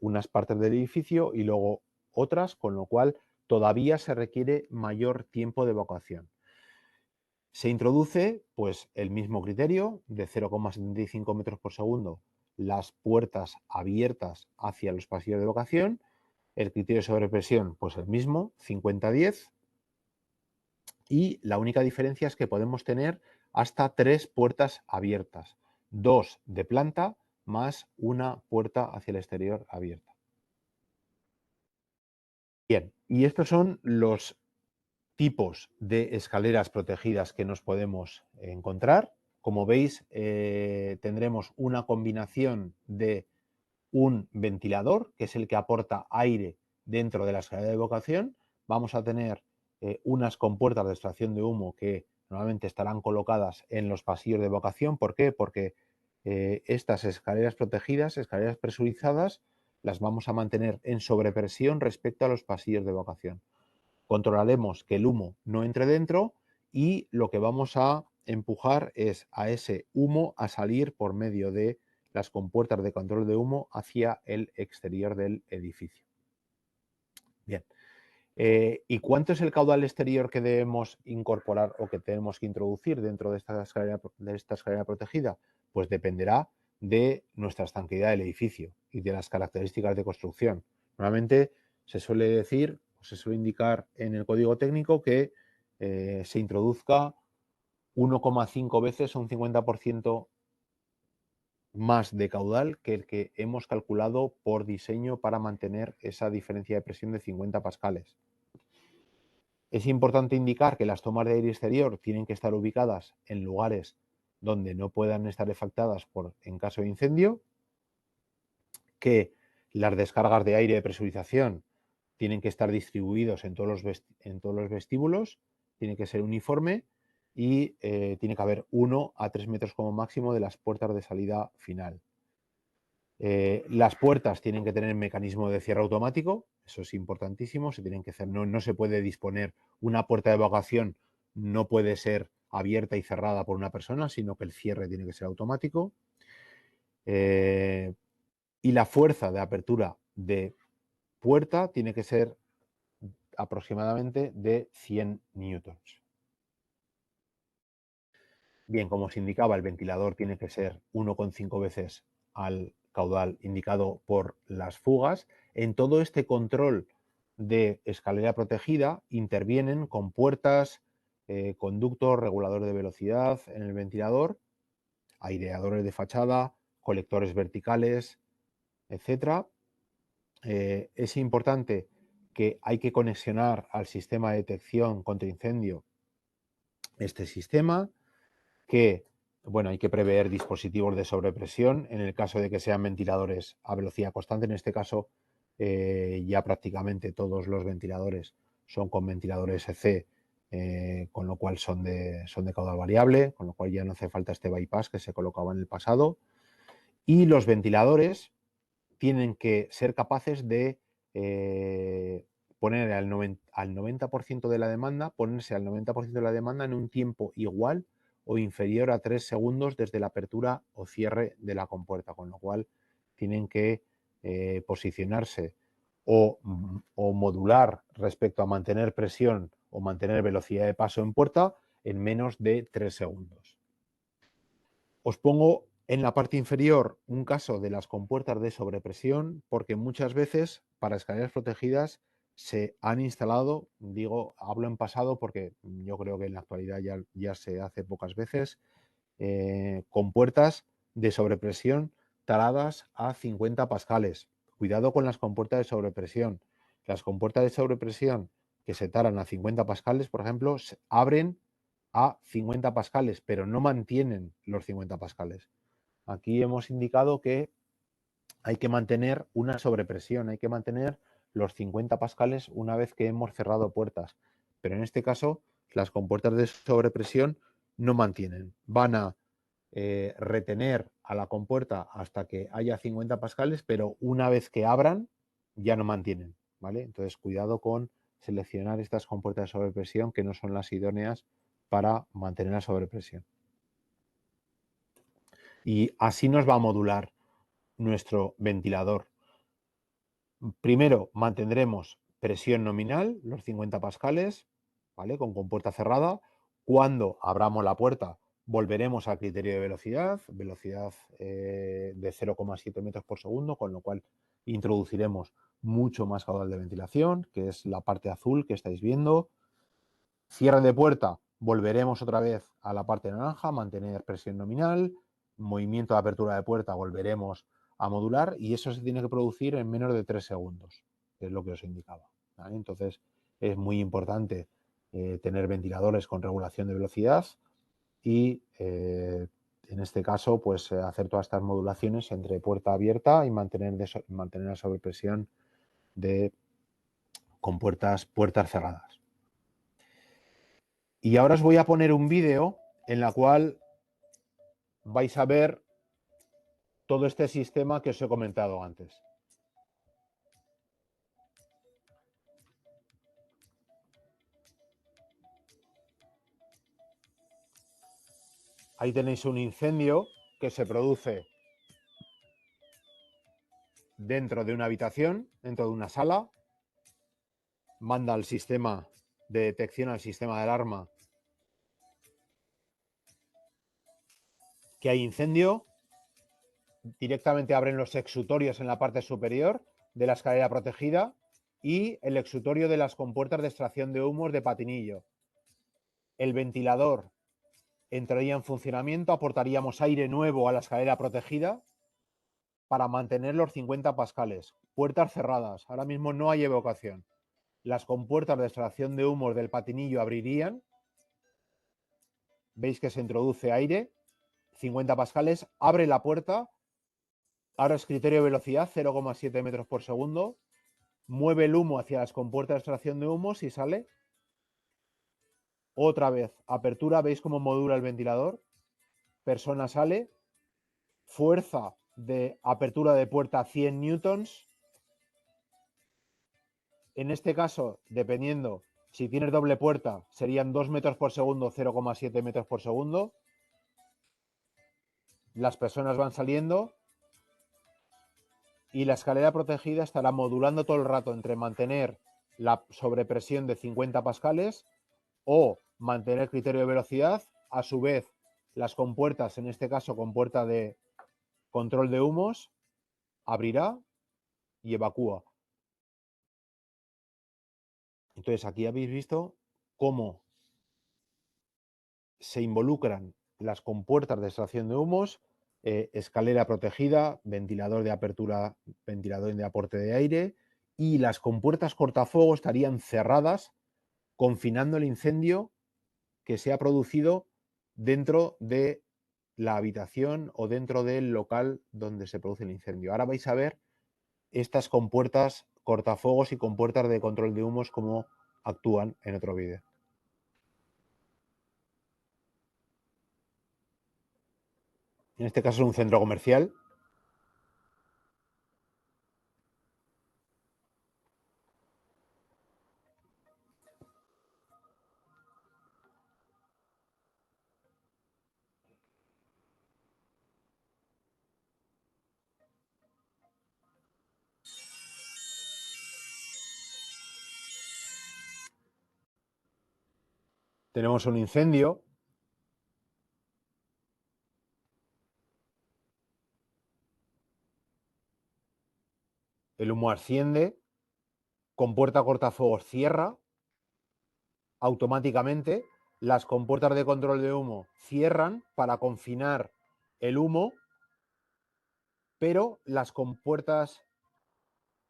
unas partes del edificio y luego otras, con lo cual todavía se requiere mayor tiempo de evacuación. Se introduce pues, el mismo criterio de 0,75 metros por segundo, las puertas abiertas hacia los pasillos de evacuación, el criterio de sobrepresión, pues el mismo, 50-10, y la única diferencia es que podemos tener hasta 3 puertas abiertas, 2 de planta más una puerta hacia el exterior abierta. Bien, y estos son los tipos de escaleras protegidas que nos podemos encontrar. Como veis, tendremos una combinación de un ventilador, que es el que aporta aire dentro de la escalera de evacuación. Vamos a tener unas compuertas de extracción de humo que normalmente estarán colocadas en los pasillos de evacuación. ¿Por qué? Porque estas escaleras protegidas, escaleras presurizadas, las vamos a mantener en sobrepresión respecto a los pasillos de evacuación. Controlaremos que el humo no entre dentro y lo que vamos a empujar es a ese humo a salir por medio de las compuertas de control de humo hacia el exterior del edificio. Bien. ¿Y cuánto es el caudal exterior que debemos incorporar o que tenemos que introducir dentro de esta escalera protegida? Pues dependerá de nuestra estanqueidad del edificio y de las características de construcción. Normalmente se suele decir, o se suele indicar en el código técnico que se introduzca 1,5 veces o un 50% más de caudal que el que hemos calculado por diseño para mantener esa diferencia de presión de 50 pascales. Es importante indicar que las tomas de aire exterior tienen que estar ubicadas en lugares donde no puedan estar afectadas en caso de incendio, que las descargas de aire de presurización tienen que estar distribuidos en todos los vestíbulos, tiene que ser uniforme y tiene que haber 1 a 3 metros como máximo de las puertas de salida final. Las puertas tienen que tener mecanismo de cierre automático, eso es importantísimo, se tienen que hacer, no se puede disponer una puerta de evacuación, no puede ser abierta y cerrada por una persona, sino que el cierre tiene que ser automático. Y la fuerza de apertura de puerta tiene que ser aproximadamente de 100 newtons. Bien, como os indicaba, el ventilador tiene que ser 1,5 veces al caudal indicado por las fugas. En todo este control de escalera protegida intervienen compuertas, conductos, regulador de velocidad en el ventilador, aireadores de fachada, colectores verticales, etc. Es importante que hay que conexionar al sistema de detección contra incendio este sistema, que bueno, hay que prever dispositivos de sobrepresión en el caso de que sean ventiladores a velocidad constante. En este caso, ya prácticamente todos los ventiladores son con ventiladores EC, con lo cual son de caudal variable, con lo cual ya no hace falta este bypass que se colocaba en el pasado. Y los ventiladores tienen que ser capaces de poner al 90% de la demanda, ponerse al 90% de la demanda en un tiempo igual o inferior a 3 segundos desde la apertura o cierre de la compuerta, con lo cual tienen que posicionarse o modular respecto a mantener presión o mantener velocidad de paso en puerta en menos de 3 segundos. Os pongo en la parte inferior un caso de las compuertas de sobrepresión, porque muchas veces para escaleras protegidas se han instalado, hablo en pasado porque yo creo que en la actualidad ya se hace pocas veces, compuertas de sobrepresión taradas a 50 pascales. Cuidado con las compuertas de sobrepresión. Las compuertas de sobrepresión que se taran a 50 pascales, por ejemplo, se abren a 50 pascales, pero no mantienen los 50 pascales. Aquí hemos indicado que hay que mantener una sobrepresión, hay que mantener los 50 pascales una vez que hemos cerrado puertas. Pero en este caso, las compuertas de sobrepresión no mantienen. Van a retener a la compuerta hasta que haya 50 pascales, pero una vez que abran, ya no mantienen, ¿vale? Entonces, cuidado con seleccionar estas compuertas de sobrepresión que no son las idóneas para mantener la sobrepresión. Y así nos va a modular nuestro ventilador. Primero mantendremos presión nominal, los 50 pascales, ¿vale? Con compuerta cerrada. Cuando abramos la puerta, volveremos al criterio de velocidad de 0,7 metros por segundo, con lo cual introduciremos mucho más caudal de ventilación, que es la parte azul que estáis viendo. Cierre de puerta, volveremos otra vez a la parte naranja, mantener presión nominal. Movimiento de apertura de puerta, volveremos a modular y eso se tiene que producir en menos de 3 segundos, que es lo que os indicaba, ¿vale? Entonces es muy importante tener ventiladores con regulación de velocidad y en este caso pues hacer todas estas modulaciones entre puerta abierta y mantener la sobrepresión con puertas cerradas. Y ahora os voy a poner un vídeo en la cual vais a ver todo este sistema que os he comentado antes. Ahí tenéis un incendio que se produce dentro de una habitación, dentro de una sala. Manda al sistema de detección, al sistema de alarma, que hay incendio. Directamente abren los exutorios en la parte superior de la escalera protegida y el exutorio de las compuertas de extracción de humos de patinillo. El ventilador entraría en funcionamiento, aportaríamos aire nuevo a la escalera protegida para mantener los 50 pascales. Puertas cerradas, ahora mismo no hay evacuación. Las compuertas de extracción de humos del patinillo abrirían. Veis que se introduce aire, 50 pascales, abre la puerta. Ahora es criterio de velocidad, 0,7 metros por segundo. Mueve el humo hacia las compuertas de extracción de humos y sale. Otra vez, apertura, veis cómo modula el ventilador. Persona sale. Fuerza de apertura de puerta 100 newtons. En este caso, dependiendo, si tienes doble puerta, serían 2 metros por segundo, 0,7 metros por segundo. Las personas van saliendo y la escalera protegida estará modulando todo el rato entre mantener la sobrepresión de 50 pascales o mantener criterio de velocidad. A su vez, las compuertas, en este caso compuerta de control de humos, abrirá y evacúa. Entonces, aquí habéis visto cómo se involucran las compuertas de extracción de humos, escalera protegida, ventilador de apertura, ventilador de aporte de aire, y las compuertas cortafuegos estarían cerradas, confinando el incendio que se ha producido dentro de la habitación o dentro del local donde se produce el incendio. Ahora vais a ver estas compuertas cortafuegos y compuertas de control de humos cómo actúan en otro vídeo. En este caso es un centro comercial. Tenemos un incendio. El humo asciende. Compuerta cortafuegos cierra automáticamente. Las compuertas de control de humo cierran para confinar el humo, pero las compuertas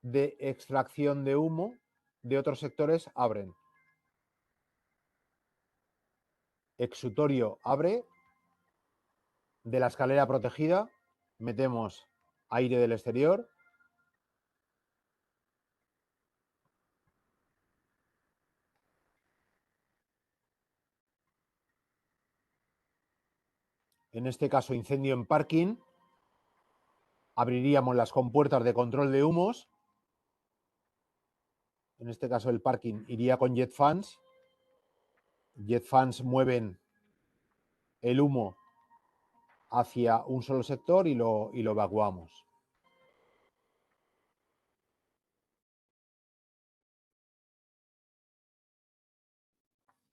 de extracción de humo de otros sectores abren. Exutorio abre. De la escalera protegida metemos aire del exterior. En este caso, incendio en parking. Abriríamos las compuertas de control de humos. En este caso, el parking iría con jet fans. Jet fans mueven el humo hacia un solo sector y lo evacuamos.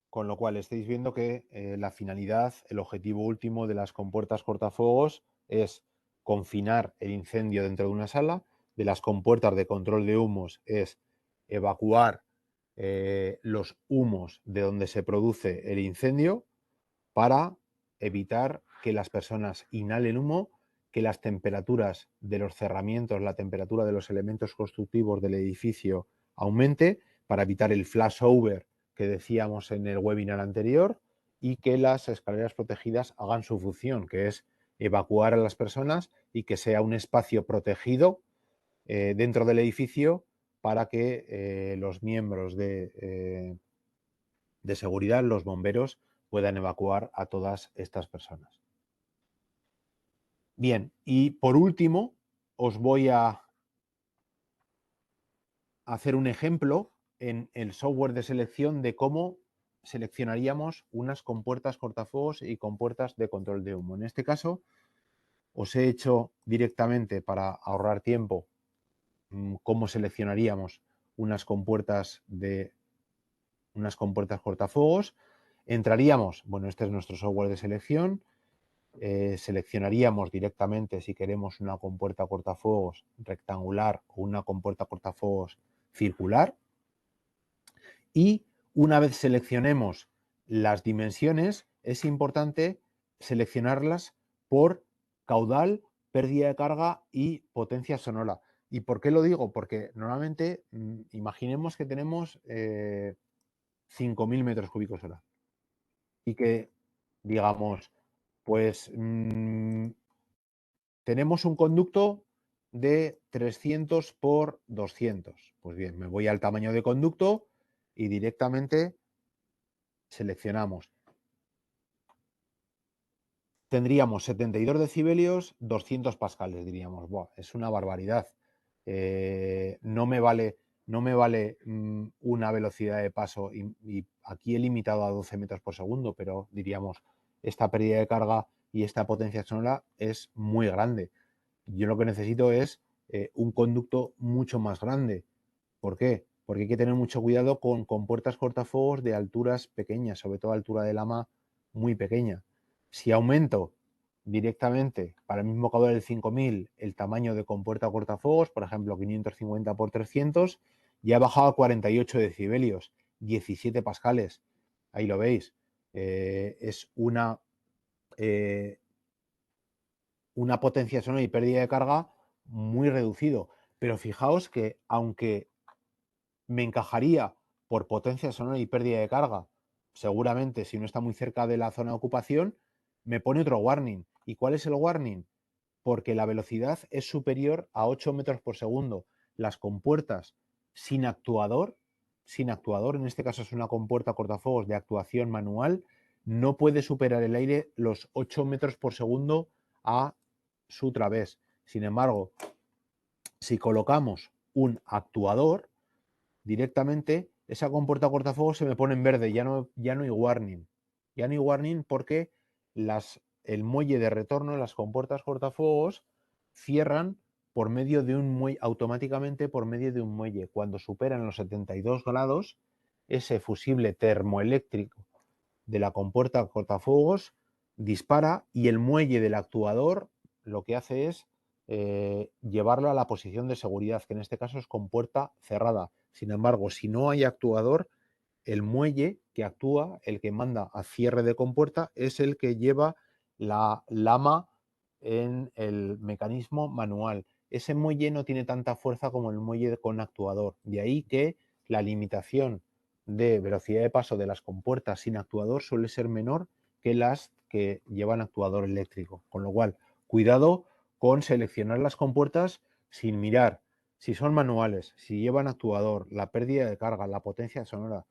Con lo cual estáis viendo que la finalidad, el objetivo último de las compuertas cortafuegos es confinar el incendio dentro de una sala. De las compuertas de control de humos es evacuar los humos de donde se produce el incendio para evitar que las personas inhalen humo, que las temperaturas de los cerramientos, la temperatura de los elementos constructivos del edificio aumente, para evitar el flashover que decíamos en el webinar anterior, y que las escaleras protegidas hagan su función, que es evacuar a las personas y que sea un espacio protegido dentro del edificio para que los miembros de seguridad, los bomberos, puedan evacuar a todas estas personas. Bien, y por último, os voy a hacer un ejemplo en el software de selección de cómo seleccionaríamos unas compuertas cortafuegos y compuertas de control de humo. En este caso, os he hecho directamente, para ahorrar tiempo, cómo seleccionaríamos unas compuertas cortafuegos. Entraríamos, bueno, este es nuestro software de selección. Seleccionaríamos directamente si queremos una compuerta cortafuegos rectangular o una compuerta cortafuegos circular. Y una vez seleccionemos las dimensiones, es importante seleccionarlas por caudal, pérdida de carga y potencia sonora. ¿Y por qué lo digo? Porque normalmente imaginemos que tenemos 5.000 metros cúbicos hora y que digamos, pues tenemos un conducto de 300 por 200. Pues bien, me voy al tamaño de conducto y directamente seleccionamos. Tendríamos 72 decibelios, 200 pascales, diríamos. Buah, es una barbaridad. No me vale una velocidad de paso y aquí he limitado a 12 metros por segundo, pero diríamos, esta pérdida de carga y esta potencia sonora es muy grande. Yo lo que necesito es un conducto mucho más grande. ¿Por qué? Porque hay que tener mucho cuidado con compuertas cortafuegos de alturas pequeñas, sobre todo altura de lama muy pequeña. Si aumento directamente para el mismo caudal del 5000 el tamaño de compuerta cortafuegos, por ejemplo 550 por 300, ya ha bajado a 48 decibelios, 17 pascales. Ahí lo veis. Es una potencia sonora y pérdida de carga muy reducido. Pero fijaos que aunque me encajaría por potencia sonora y pérdida de carga, seguramente si no está muy cerca de la zona de ocupación, me pone otro warning. ¿Y cuál es el warning? Porque la velocidad es superior a 8 metros por segundo. Las compuertas sin actuador, en este caso es una compuerta cortafuegos de actuación manual, no puede superar el aire los 8 metros por segundo a su través. Sin embargo, si colocamos un actuador, directamente esa compuerta cortafuegos se me pone en verde, ya no hay warning. Ya no hay warning porque el muelle de retorno, las compuertas cortafuegos, cierran por medio de un muelle, automáticamente por medio de un muelle. Cuando superan los 72 grados, ese fusible termoeléctrico de la compuerta cortafuegos dispara y el muelle del actuador lo que hace es llevarlo a la posición de seguridad, que en este caso es con puerta cerrada. Sin embargo, si no hay actuador, el muelle que actúa, el que manda a cierre de compuerta, es el que lleva la lama en el mecanismo manual. Ese muelle no tiene tanta fuerza como el muelle con actuador. De ahí que la limitación de velocidad de paso de las compuertas sin actuador suele ser menor que las que llevan actuador eléctrico. Con lo cual, cuidado con seleccionar las compuertas sin mirar si son manuales, si llevan actuador, la pérdida de carga, la potencia sonora.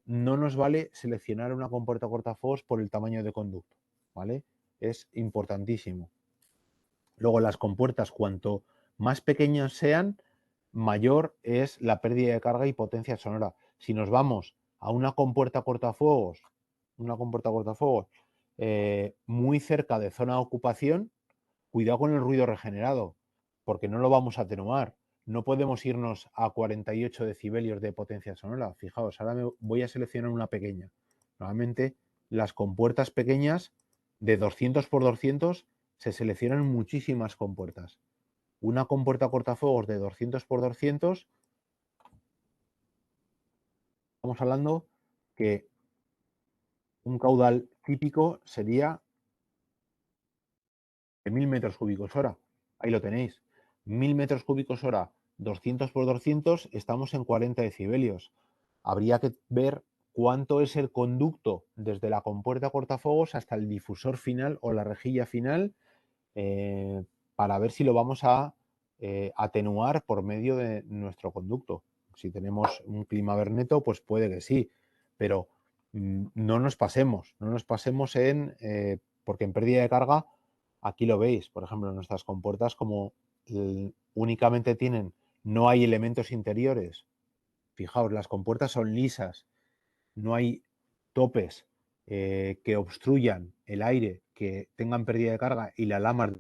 No nos vale seleccionar una compuerta cortafuegos por el tamaño de conducto, ¿vale? Es importantísimo. Luego, las compuertas, cuanto más pequeñas sean, mayor es la pérdida de carga y potencia sonora. Si nos vamos a una compuerta cortafuegos, muy cerca de zona de ocupación, cuidado con el ruido regenerado, porque no lo vamos a atenuar. No podemos irnos a 48 decibelios de potencia sonora. Fijaos, ahora voy a seleccionar una pequeña. Normalmente las compuertas pequeñas de 200 por 200 se seleccionan muchísimas compuertas. Una compuerta cortafuegos de 200 por 200, estamos hablando que un caudal típico sería de 1000 metros cúbicos hora. Ahí lo tenéis. 1000 metros cúbicos hora, 200 por 200, estamos en 40 decibelios. Habría que ver cuánto es el conducto desde la compuerta cortafuegos hasta el difusor final o la rejilla final, para ver si lo vamos a atenuar por medio de nuestro conducto. Si tenemos un clima-verneto, pues puede que sí, pero no nos pasemos porque en pérdida de carga, aquí lo veis, por ejemplo, nuestras compuertas como únicamente no hay elementos interiores. Fijaos, las compuertas son lisas, no hay topes que obstruyan el aire, que tengan pérdida de carga y la lama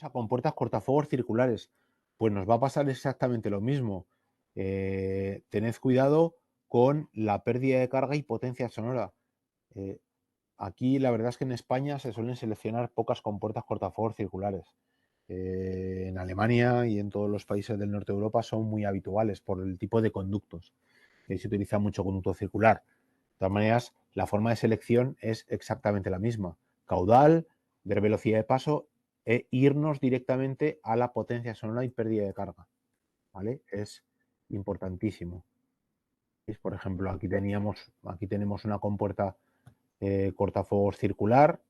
a compuertas cortafuegos circulares. Pues nos va a pasar exactamente lo mismo. Tened cuidado con la pérdida de carga y potencia sonora. Aquí la verdad es que en España se suelen seleccionar pocas compuertas cortafuegos circulares. En Alemania y en todos los países del norte de Europa son muy habituales por el tipo de conductos. Ahí se utiliza mucho conducto circular. De todas maneras, la forma de selección es exactamente la misma. Caudal, ver velocidad de paso e irnos directamente a la potencia sonora y pérdida de carga. ¿Vale? Es importantísimo. Por ejemplo, aquí tenemos una compuerta cortafuegos circular.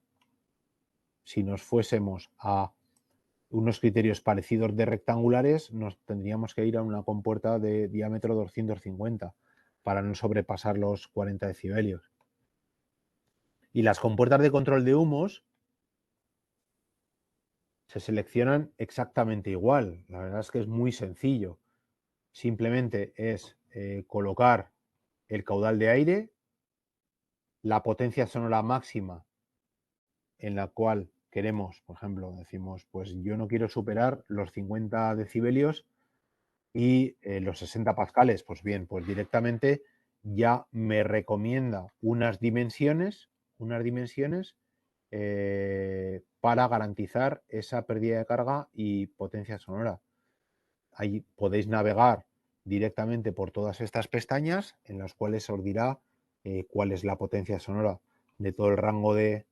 Si nos fuésemos a unos criterios parecidos de rectangulares, nos tendríamos que ir a una compuerta de diámetro 250 para no sobrepasar los 40 decibelios. Y las compuertas de control de humos se seleccionan exactamente igual. La verdad es que es muy sencillo. Simplemente es colocar el caudal de aire, la potencia sonora máxima en la cual queremos, por ejemplo, decimos, pues yo no quiero superar los 50 decibelios y los 60 pascales. Pues bien, pues directamente ya me recomienda unas dimensiones para garantizar esa pérdida de carga y potencia sonora. Ahí podéis navegar directamente por todas estas pestañas en las cuales os dirá cuál es la potencia sonora de todo el rango de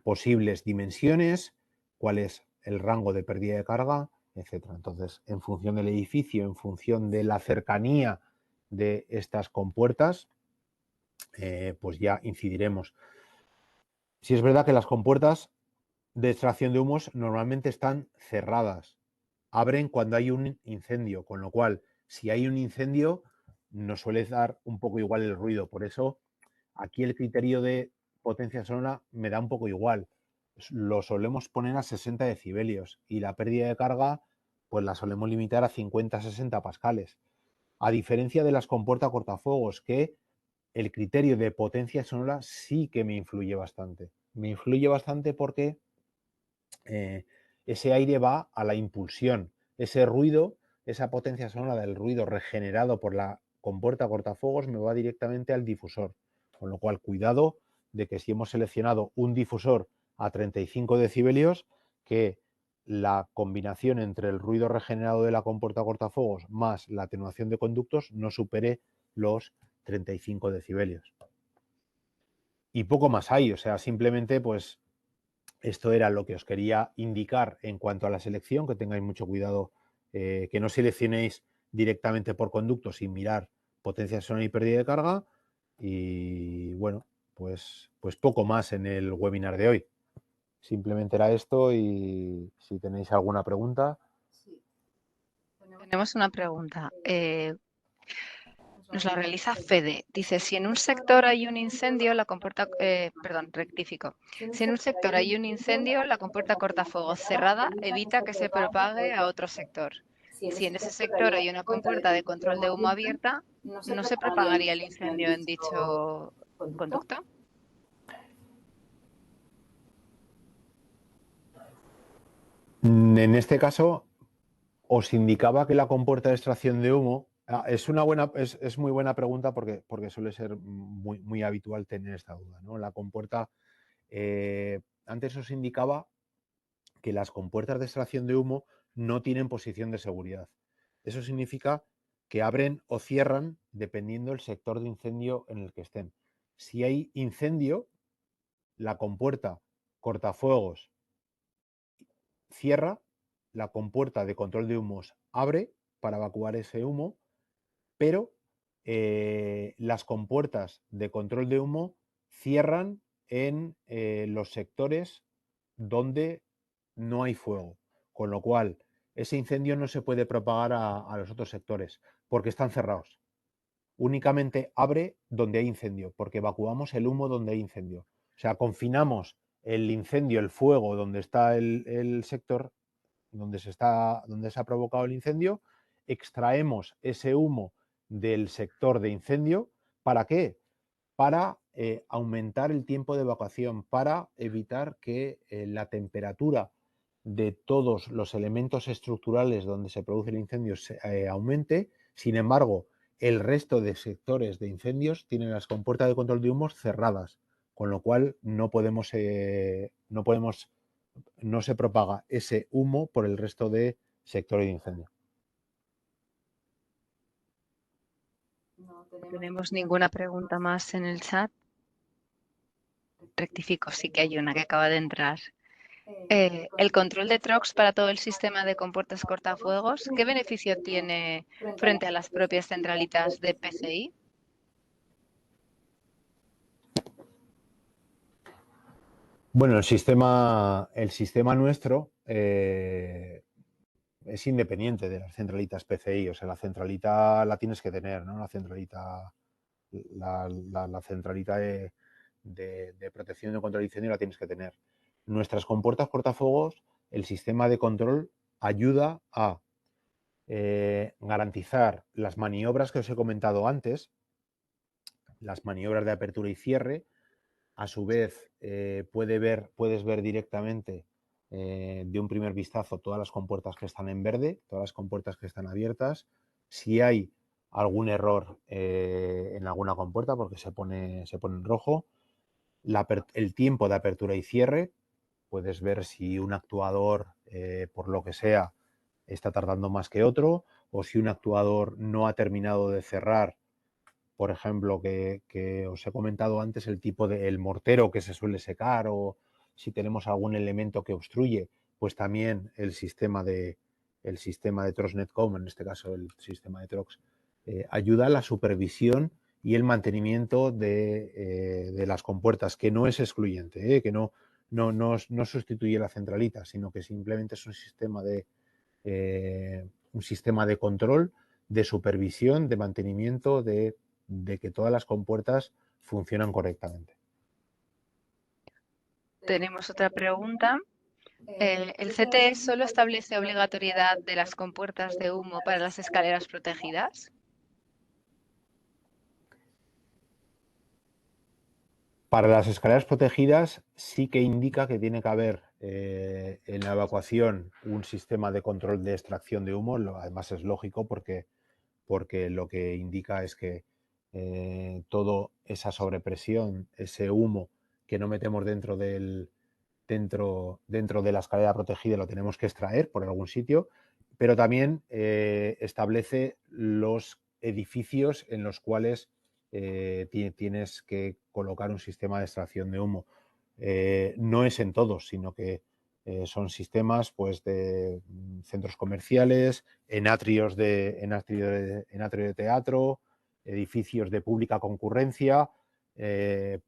posibles dimensiones, cuál es el rango de pérdida de carga, etcétera. Entonces, en función del edificio, en función de la cercanía de estas compuertas, pues ya incidiremos. Si es verdad que las compuertas de extracción de humos normalmente están cerradas, abren cuando hay un incendio, con lo cual, si hay un incendio, nos suele dar un poco igual el ruido. Por eso, aquí el criterio de potencia sonora me da un poco igual. Lo solemos poner a 60 decibelios y la pérdida de carga, pues la solemos limitar a 50-60 pascales. A diferencia de las compuertas cortafuegos, que el criterio de potencia sonora sí que me influye bastante. Me influye bastante porque ese aire va a la impulsión. Ese ruido, esa potencia sonora del ruido regenerado por la compuerta cortafuegos me va directamente al difusor. Con lo cual, cuidado de que si hemos seleccionado un difusor a 35 decibelios, que la combinación entre el ruido regenerado de la compuerta cortafuegos más la atenuación de conductos no supere los 35 decibelios. Y poco más hay, o sea, simplemente pues esto era lo que os quería indicar en cuanto a la selección, que tengáis mucho cuidado, que no seleccionéis directamente por conducto sin mirar potencia sonora y pérdida de carga. Y bueno, pues poco más en el webinar de hoy. Simplemente era esto y si tenéis alguna pregunta. Tenemos una pregunta. Nos la realiza Fede. Dice, si en un sector hay un incendio, la compuerta, perdón, rectifico. Si en un sector hay un incendio, la compuerta cortafuegos cerrada evita que se propague a otro sector. Si en ese sector hay una compuerta de control de humo abierta, ¿no se propagaría el incendio en dicho conducto? En este caso, os indicaba que la compuerta de extracción de humo es muy buena pregunta porque suele ser muy habitual tener esta duda, ¿no? La compuerta, antes os indicaba que las compuertas de extracción de humo no tienen posición de seguridad. Eso significa que abren o cierran dependiendo del sector de incendio en el que estén. Si hay incendio, la compuerta cortafuegos cierra, la compuerta de control de humos abre para evacuar ese humo, pero las compuertas de control de humo cierran en los sectores donde no hay fuego, con lo cual ese incendio no se puede propagar a los otros sectores porque están cerrados. Únicamente abre donde hay incendio, porque evacuamos el humo donde hay incendio. O sea, confinamos el incendio, el fuego, donde está el sector, donde se ha provocado el incendio, extraemos ese humo del sector de incendio. ¿Para qué? Para aumentar el tiempo de evacuación, para evitar que la temperatura de todos los elementos estructurales donde se produce el incendio aumente. Sin embargo, el resto de sectores de incendios tienen las compuertas de control de humos cerradas, con lo cual no se propaga ese humo por el resto de sectores de incendio. No tenemos ninguna pregunta más en el chat. Rectifico, sí que hay una que acaba de entrar. El control de TROX para todo el sistema de compuertas cortafuegos, ¿qué beneficio tiene frente a las propias centralitas de PCI? Bueno, el sistema nuestro es independiente de las centralitas PCI. O sea, la centralita la tienes que tener, ¿no? La centralita, la centralita de protección de control de incendio la tienes que tener. Nuestras compuertas cortafuegos, el sistema de control ayuda a garantizar las maniobras que os he comentado antes, las maniobras de apertura y cierre. A su vez, puedes ver directamente de un primer vistazo todas las compuertas que están en verde, todas las compuertas que están abiertas. Si hay algún error en alguna compuerta, porque se pone en rojo, el tiempo de apertura y cierre, puedes ver si un actuador, por lo que sea, está tardando más que otro, o si un actuador no ha terminado de cerrar. Por ejemplo, que os he comentado antes, el tipo del mortero que se suele secar, o si tenemos algún elemento que obstruye, pues también el sistema de TROX Netcom, en este caso el sistema de TROX, ayuda a la supervisión y el mantenimiento de las compuertas, que no es excluyente, que no sustituye la centralita, sino que simplemente es un sistema de control, de supervisión, de mantenimiento, de que todas las compuertas funcionan correctamente. Tenemos otra pregunta. ¿El CTE solo establece obligatoriedad de las compuertas de humo para las escaleras protegidas? Para las escaleras protegidas sí que indica que tiene que haber en la evacuación un sistema de control de extracción de humo. Además es lógico porque lo que indica es que toda esa sobrepresión, ese humo que no metemos dentro de la escalera protegida, lo tenemos que extraer por algún sitio, pero también establece los edificios en los cuales tienes que colocar un sistema de extracción de humo. No es en todos, sino que son sistemas, pues, de centros comerciales, en atrio de teatro, edificios de pública concurrencia.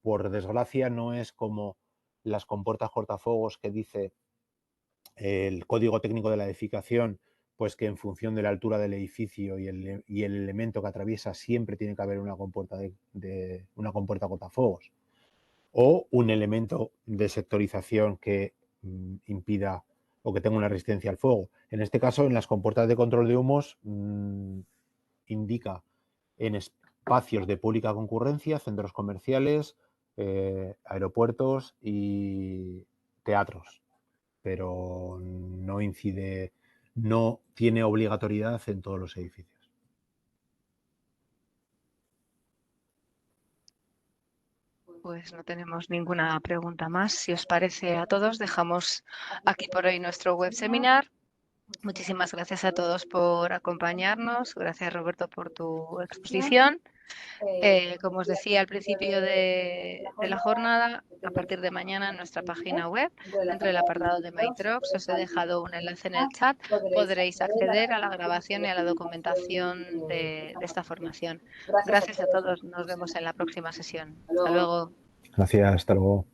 Por desgracia, no es como las compuertas cortafuegos que dice el código técnico de la edificación, pues que en función de la altura del edificio y el elemento que atraviesa siempre tiene que haber una compuerta una compuerta cortafuegos, o un elemento de sectorización que impida o que tenga una resistencia al fuego. En este caso, en las compuertas de control de humos, indica en espacios de pública concurrencia, centros comerciales, aeropuertos y teatros, pero no incide, no tiene obligatoriedad en todos los edificios. Pues no tenemos ninguna pregunta más. Si os parece a todos, dejamos aquí por hoy nuestro web seminar. Muchísimas gracias a todos por acompañarnos. Gracias, Roberto, por tu exposición. Como os decía al principio de la jornada, a partir de mañana en nuestra página web, dentro del apartado de MyTrox, os he dejado un enlace en el chat. Podréis acceder a la grabación y a la documentación de esta formación. Gracias a todos. Nos vemos en la próxima sesión. Hasta luego. Gracias, hasta luego.